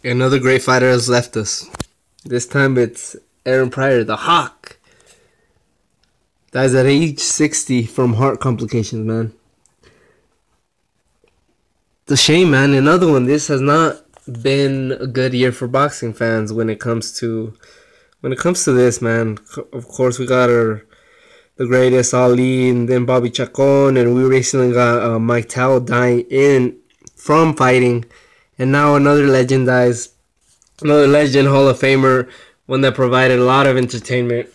Another great fighter has left us. This time it's Pryor, the Hawk. Dies at age 60 from heart complications, man. It's a shame, man. Another one. This has not been a good year for boxing fans when it comes to this, man. Of course, we got the greatest Ali, and then Bobby Chacon, and we recently got Mike Tao dying from fighting, and now another legend dies. Another legend, Hall of Famer, one that provided a lot of entertainment.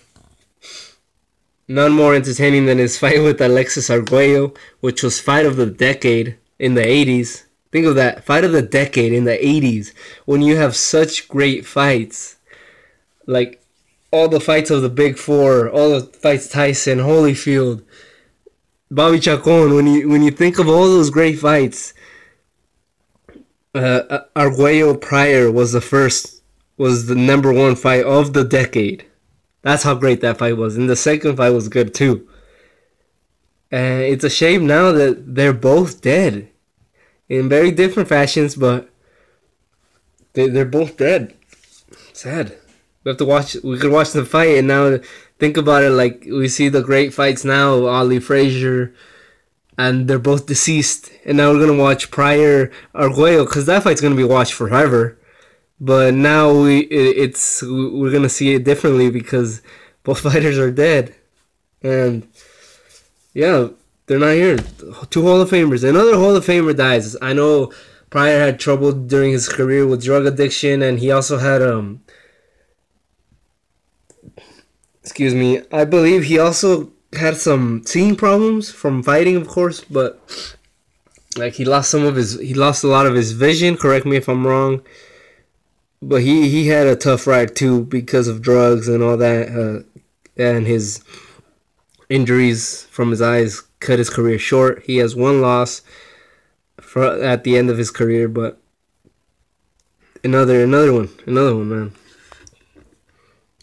None more entertaining than his fight with Alexis Arguello, which was fight of the decade in the 80s. Think of that, fight of the decade in the 80s, when you have such great fights. Like all the fights of the Big Four, all the fights Tyson, Holyfield, Bobby Chacon. When you think of all those great fights, Arguello Pryor was the number one fight of the decade. That's how great that fight was. And the second fight was good too. And it's a shame now that they're both dead in very different fashions, but they're both dead. Sad. We could watch the fight, and now think about it, like we see the great fights now, Ali Frazier, and they're both deceased. And now we're gonna watch Pryor Arguello, because that fight's gonna be watched forever. But now we're gonna see it differently because both fighters are dead, and yeah, they're not here. Two Hall of Famers. Another Hall of Famer dies. I know Pryor had trouble during his career with drug addiction, and he also had I believe he also had some seeing problems from fighting, of course, but like he lost a lot of his vision. Correct me if I'm wrong. But he had a tough ride too because of drugs and all that, and his injuries from his eyes cut his career short. He has one loss at the end of his career, but another one, man.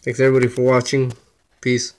Thanks everybody for watching. Peace.